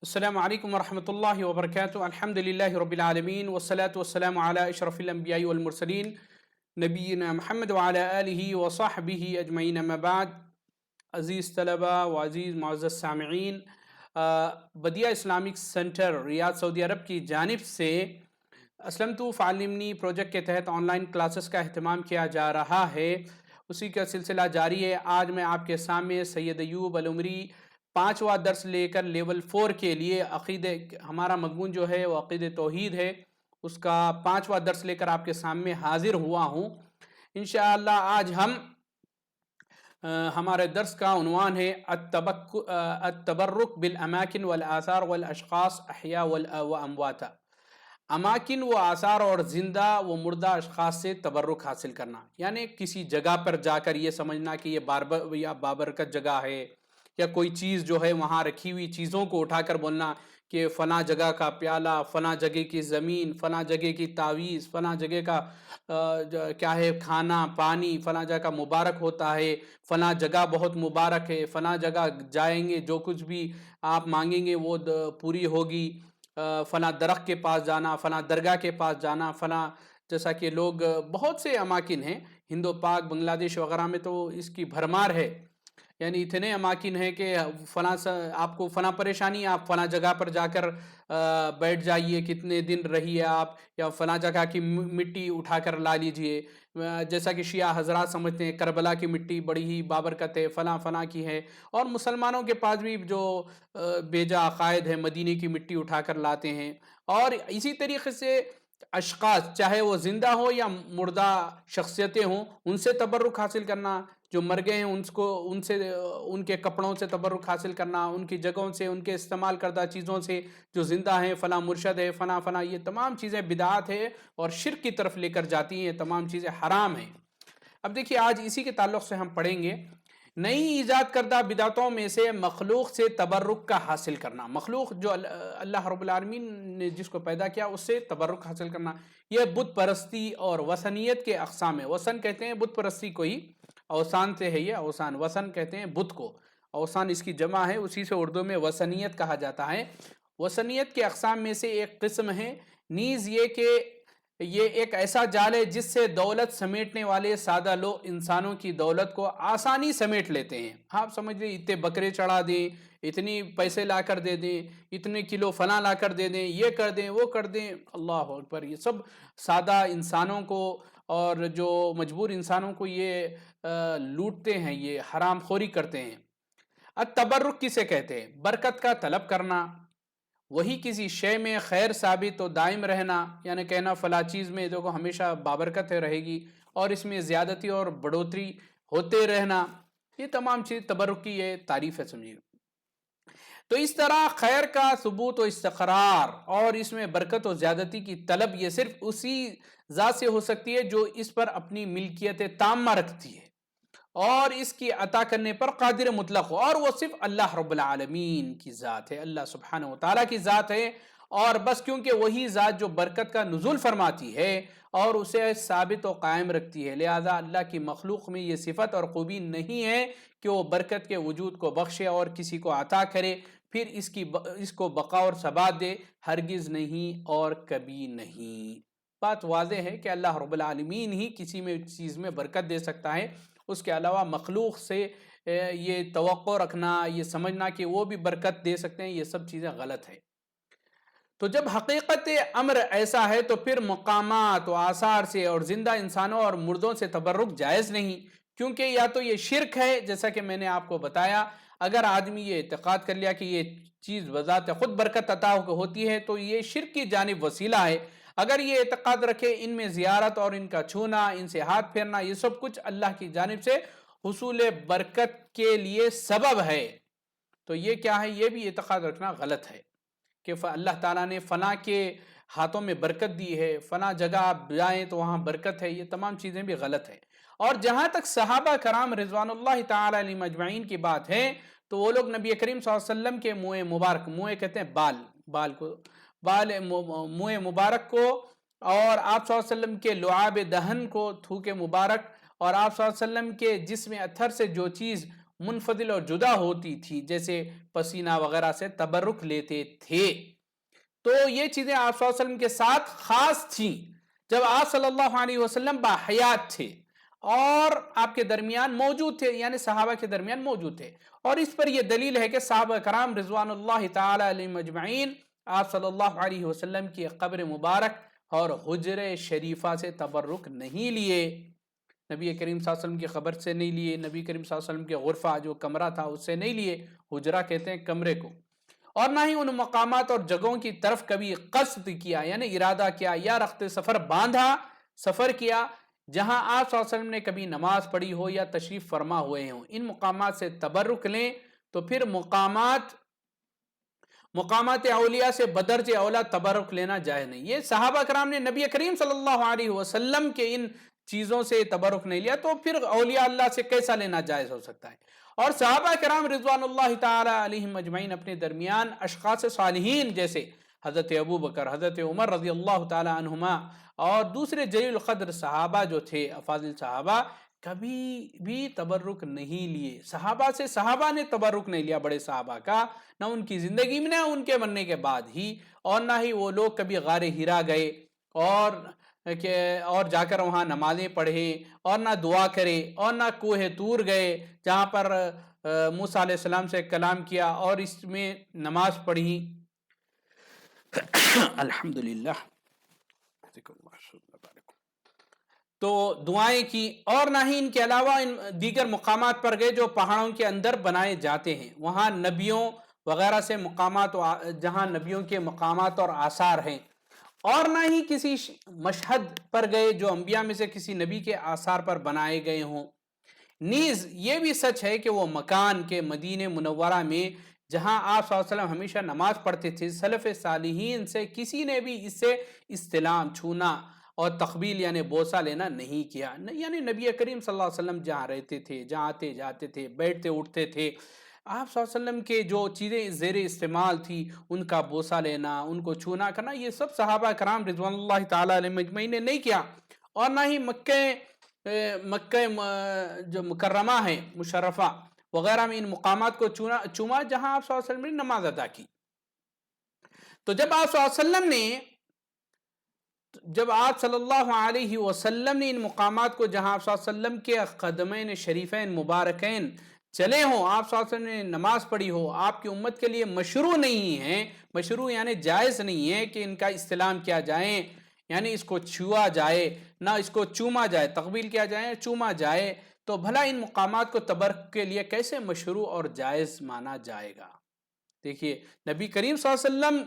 السلام علیکم ورحمۃ اللہ وبرکاتہ الحمد للہ رب العالمین والصلاة والسلام علی اشرف الانبیاء والمرسلین نبینا محمد وعلی آلہ وصحبہ اجمعین اما بعد. عزیز طلبہ و عزیز معزز سامعین، بدیہ اسلامک سینٹر ریاض سعودی عرب کی جانب سے اسلمت فعلمنی پروجیکٹ کے تحت آن لائن کلاسز کا اہتمام کیا جا رہا ہے. اسی کا سلسلہ جاری ہے. آج میں آپ کے سامنے سید ایوب العمری 5واں درس لے کر لیول 4 کے لیے ہمارا مضمون جو ہے وہ عقید توحید ہے، اس کا 5واں درس لے کر آپ کے سامنے حاضر ہوا ہوں. انشاءاللہ آج ہمارے درس کا عنوان ہے التبرک بالاماکن والآثار والاشخاص احیاء و امواتا. اماکن و آثار اور زندہ و مردہ اشخاص سے تبرک حاصل کرنا، یعنی کسی جگہ پر جا کر یہ سمجھنا کہ یہ بابرکت جگہ ہے، یا کوئی چیز جو ہے وہاں رکھی ہوئی چیزوں کو اٹھا کر بولنا کہ فلاں جگہ کا پیالہ، فلاں جگہ کی زمین، فلاں جگہ کی تعویذ، فلاں جگہ کا کیا ہے کھانا پانی فلاں جگہ کا مبارک ہوتا ہے، فلاں جگہ بہت مبارک ہے، فلاں جگہ جائیں گے جو کچھ بھی آپ مانگیں گے وہ پوری ہوگی، فلاں درخت کے پاس جانا، فلاں درگاہ کے پاس جانا، فلاں جیسا کہ لوگ بہت سے اماکن ہیں ہند و پاک بنگلہ دیش وغیرہ میں تو اس کی بھرمار ہے. یعنی اتنے اماکن ہیں کہ فلاں آپ کو فلاں پریشانی، آپ فلاں جگہ پر جا کر بیٹھ جائیے، کتنے دن رہیے آپ، یا فلاں جگہ کی مٹی اٹھا کر لا لیجئے. جیسا کہ شیعہ حضرات سمجھتے ہیں کربلا کی مٹی بڑی ہی بابرکت ہے، فلاں فلاں کی ہے. اور مسلمانوں کے پاس بھی جو بیجا عقائد ہے مدینے کی مٹی اٹھا کر لاتے ہیں. اور اسی طریقے سے اشخاص چاہے وہ زندہ ہو یا مردہ شخصیتیں ہوں، ان سے تبرک حاصل کرنا، جو مر گئے ہیں ان سے ان کے کپڑوں سے تبرک حاصل کرنا، ان کی جگہوں سے، ان کے استعمال کردہ چیزوں سے. جو زندہ ہیں فلاں مرشد ہے، فلاں فلاں، یہ تمام چیزیں بدعات ہے اور شرک کی طرف لے کر جاتی ہیں، تمام چیزیں حرام ہیں. اب دیکھیے آج اسی کے تعلق سے ہم پڑھیں گے نئی ایجاد کردہ بدعتوں میں سے مخلوق سے تبرک کا حاصل کرنا. مخلوق جو اللہ رب العالمین نے جس کو پیدا کیا اس سے تبرک حاصل کرنا. یہ بت پرستی اور وثنیت کے اقسام ہے. وثن کہتے ہیں بت پرستی کو ہی، اوثان سے ہے یہ اوثان، وثن کہتے ہیں بت کو، اوثان اس کی جمع ہے، اسی سے اردو میں وثنیت کہا جاتا ہے. وثنیت کے اقسام میں سے ایک قسم ہے نیز یہ کہ یہ ایک ایسا جال ہے جس سے دولت سمیٹنے والے سادہ لوگ انسانوں کی دولت کو آسانی سمیٹ لیتے ہیں. آپ سمجھ لیں اتنے بکرے چڑھا دیں، اتنی پیسے لا کر دے دیں، اتنے کلو فلاں لا کر دے دیں، یہ کر دیں وہ کر دیں. اللہ اکبر. یہ سب سادہ انسانوں کو اور جو مجبور انسانوں کو یہ لوٹتے ہیں، یہ حرام خوری کرتے ہیں. التبرک کسے کہتے ہیں؟ برکت کا طلب کرنا، وہی کسی شے میں خیر ثابت و دائم رہنا، یعنی کہنا فلاں چیز میں دیکھو ہمیشہ بابرکت رہے گی اور اس میں زیادتی اور بڑھوتری ہوتے رہنا. یہ تمام چیز تبرک کی یہ تعریف ہے، سمجھیے. تو اس طرح خیر کا ثبوت و استقرار اور اس میں برکت و زیادتی کی طلب یہ صرف اسی ذات سے ہو سکتی ہے جو اس پر اپنی ملکیت تامہ رکھتی ہے اور اس کی عطا کرنے پر قادر مطلق ہو، اور وہ صرف اللہ رب العالمین کی ذات ہے، اللہ سبحانہ و تعالیٰ کی ذات ہے. اور بس کیونکہ وہی ذات جو برکت کا نزول فرماتی ہے اور اسے ثابت و قائم رکھتی ہے، لہذا اللہ کی مخلوق میں یہ صفت اور خوبی نہیں ہے کہ وہ برکت کے وجود کو بخشے اور کسی کو عطا کرے پھر اس کو بقا اور ثبات دے. ہرگز نہیں اور کبھی نہیں. بات واضح ہے کہ اللہ رب العالمین ہی کسی میں چیز میں برکت دے سکتا ہے، اس کے علاوہ مخلوق سے یہ توقع رکھنا، یہ سمجھنا کہ وہ بھی برکت دے سکتے ہیں، یہ سب چیزیں غلط ہے. تو جب حقیقت امر ایسا ہے تو پھر مقامات و آثار سے اور زندہ انسانوں اور مردوں سے تبرک جائز نہیں، کیونکہ یا تو یہ شرک ہے جیسا کہ میں نے آپ کو بتایا. اگر آدمی یہ اعتقاد کر لیا کہ یہ چیز بذات خود برکت عطا ہوتی ہے تو یہ شرک کی جانب وسیلہ ہے. اگر یہ اعتقاد رکھے ان میں زیارت اور ان کا چھونا، ان سے ہاتھ پھیرنا، یہ سب کچھ اللہ کی جانب سے حصول برکت کے لیے سبب ہے، تو یہ کیا ہے؟ یہ بھی اعتقاد رکھنا غلط ہے کہ اللہ تعالیٰ نے فلاں کے ہاتھوں میں برکت دی ہے، فلاں جگہ آپ جائیں تو وہاں برکت ہے. یہ تمام چیزیں بھی غلط ہے. اور جہاں تک صحابہ کرام رضوان اللہ تعالی علیہم اجمعین کی بات ہے تو وہ لوگ نبی کریم صلی اللہ علیہ وسلم کے منہ مبارک، منہ کہتے ہیں منہ مبارک کو، اور آپ صلی اللہ علیہ وسلم کے لعاب دہن کو، تھوک مبارک، اور آپ صلی اللہ علیہ وسلم کے جسم اطہر سے جو چیز منفصل اور جدا ہوتی تھی، جیسے پسینہ وغیرہ سے تبرک لیتے تھے، تو یہ چیزیں آپ صلی اللہ علیہ وسلم کے ساتھ خاص تھیں جب آپ صلی اللہ علیہ وسلم باحیات تھے اور آپ کے درمیان موجود تھے، یعنی صحابہ کے درمیان موجود تھے. اور اس پر یہ دلیل ہے کہ صحابہ کرام رضوان اللہ تعالی علیہم اجمعین آپ صلی اللہ علیہ وسلم کی قبر مبارک اور حجر شریفہ سے تبرک نہیں لیے، نبی کریم صلی اللہ علیہ وسلم کی قبر سے نہیں لیے، نبی کریم صلی اللہ علیہ وسلم کے غرفہ جو کمرہ تھا اس سے نہیں لیے، حجرہ کہتے ہیں کمرے کو، اور نہ ہی ان مقامات اور جگہوں کی طرف کبھی قصد کیا یعنی ارادہ کیا یا رخت سفر باندھا، سفر کیا جہاں آپ صلی اللہ علیہ وسلم نے کبھی نماز پڑھی ہو یا تشریف فرما ہوئے ہوں. ان مقامات سے تبرک لیں تو پھر مقامات اولیاء سے بدرجہ اولا تبرک لینا جائز نہیں. یہ صحابہ کرام نے نبی کریم صلی اللہ علیہ وسلم کے ان چیزوں سے تبرک نہیں لیا، تو پھر اولیاء اللہ سے کیسا لینا جائز ہو سکتا ہے؟ اور صحابہ کرام رضوان اللہ تعالی علیہم اجمعین اپنے درمیان اشخاص صالحین جیسے حضرت ابو بکر، حضرت عمر رضی اللہ تعالی عنہما اور دوسرے جلیل القدر صحابہ جو تھے افاضل صحابہ، کبھی بھی تبرک نہیں لیے. صحابہ سے صحابہ نے تبرک نہیں لیا، بڑے صحابہ کا، نہ ان کی زندگی میں نہ ان کے مرنے کے بعد ہی، اور نہ ہی وہ لوگ کبھی غار ہرا گئے اور جا کر وہاں نمازیں پڑھے، اور نہ دعا کرے، اور نہ کوہ طور گئے جہاں پر موسیٰ علیہ السلام سے کلام کیا اور اس میں نماز پڑھی. الحمدللہ تو دعائیں کی، اور نہ ہی ان کے علاوہ ان دیگر مقامات پر گئے جو پہاڑوں کے اندر بنائے جاتے ہیں، وہاں نبیوں وغیرہ سے مقامات، جہاں نبیوں کے مقامات اور آثار ہیں، اور نہ ہی کسی مشہد پر گئے جو انبیاء میں سے کسی نبی کے آثار پر بنائے گئے ہوں. نیز یہ بھی سچ ہے کہ وہ مکان کے مدینہ منورہ میں جہاں آپ صلی اللہ علیہ وسلم ہمیشہ نماز پڑھتے تھے، سلف صالحین سے کسی نے بھی اس سے استلام، چھونا اور تقبیل یعنی بوسہ لینا نہیں کیا. یعنی نبی کریم صلی اللہ علیہ وسلم جہاں رہتے تھے، جہاں آتے جاتے تھے، بیٹھتے اٹھتے تھے، آپ صلی اللہ علیہ وسلم کے جو چیزیں زیر استعمال تھی ان کا بوسہ لینا، ان کو چھونا کرنا، یہ سب صحابہ کرام رضوان اللہ تعالی علیہم اجمعین نے نہیں کیا. اور نہ ہی مکہ جو مکرمہ ہے مشرفہ وغیرہ میں ان مقامات کو چوما جہاں آپ صلی اللہ علیہ وسلم نے نماز ادا کی. تو جب آپ صلی اللہ علیہ وسلم نے ان مقامات کو جہاں آپ صلی اللہ علیہ وسلم کے قدمین شریفین مبارکین چلے ہوں، آپ صلی اللہ علیہ وسلم نے نماز پڑھی ہو، آپ کی امت کے لیے مشروع نہیں ہے، مشروع یعنی جائز نہیں ہے کہ ان کا استلام کیا جائے، یعنی اس کو چھوا جائے، نہ اس کو چوما جائے، تقبیل کیا جائے، چوما جائے، تو بھلا ان مقامات کو تبرک کے لیے کیسے مشروع اور جائز مانا جائے گا؟ دیکھیے نبی کریم صلی اللہ علیہ وسلم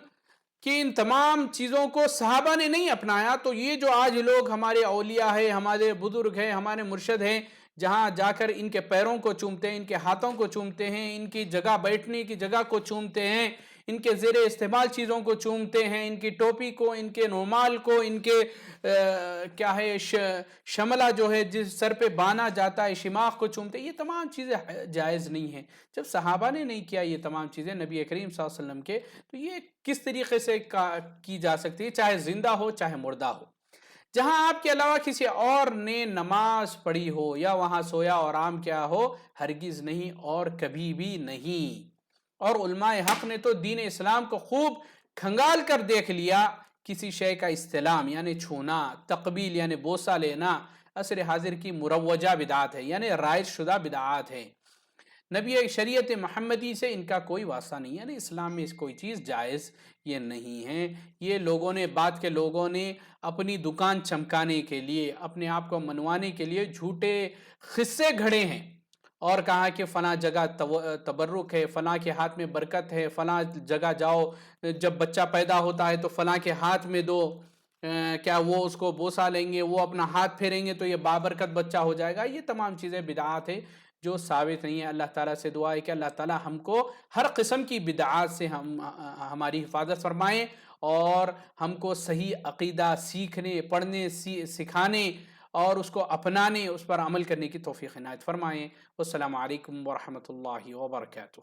کہ ان تمام چیزوں کو صحابہ نے نہیں اپنایا، تو یہ جو آج لوگ ہمارے اولیاء ہیں، ہمارے بزرگ ہیں، ہمارے مرشد ہیں، جہاں جا کر ان کے پیروں کو چومتے ہیں، ان کے ہاتھوں کو چومتے ہیں، ان کی جگہ بیٹھنے کی جگہ کو چومتے ہیں، ان کے زیر استعمال چیزوں کو چومتے ہیں، ان کی ٹوپی کو، ان کے رومال کو، ان کے کیا ہے شملہ جو ہے جس سر پہ بانا جاتا ہے شماغ کو چومتے ہیں، یہ تمام چیزیں جائز نہیں ہیں. جب صحابہ نے نہیں کیا یہ تمام چیزیں نبی کریم صلی اللہ علیہ وسلم کے، تو یہ کس طریقے سے کی جا سکتی ہے، چاہے زندہ ہو چاہے مردہ ہو. جہاں آپ کے علاوہ کسی اور نے نماز پڑھی ہو یا وہاں سویا اور آرام کیا ہو، ہرگز نہیں اور کبھی بھی نہیں. اور علماء حق نے تو دین اسلام کو خوب کھنگال کر دیکھ لیا. کسی شے کا استلام یعنی چھونا، تقبیل یعنی بوسہ لینا عصر حاضر کی مروجہ بدعات ہے، یعنی رائج شدہ بدعات ہے. نبی شریعت محمدی سے ان کا کوئی واسطہ نہیں ہے، یعنی اسلام میں اس کوئی چیز جائز یہ نہیں ہے. یہ بعد کے لوگوں نے اپنی دکان چمکانے کے لیے، اپنے آپ کو منوانے کے لیے جھوٹے قصے گھڑے ہیں اور کہا کہ فلاں جگہ تبرک ہے، فلاں کے ہاتھ میں برکت ہے، فلاں جگہ جاؤ، جب بچہ پیدا ہوتا ہے تو فلاں کے ہاتھ میں دو، کیا وہ اس کو بوسہ لیں گے، وہ اپنا ہاتھ پھیریں گے تو یہ بابرکت بچہ ہو جائے گا. یہ تمام چیزیں بدعات ہیں جو ثابت نہیں ہے. اللہ تعالیٰ سے دعا ہے کہ اللہ تعالیٰ ہم کو ہر قسم کی بدعات سے ہماری حفاظت فرمائیں اور ہم کو صحیح عقیدہ سیکھنے، پڑھنے، سکھانے اور اس کو اپنانے، اس پر عمل کرنے کی توفیق عنایت فرمائیں. والسلام علیکم ورحمۃ اللہ وبرکاتہ.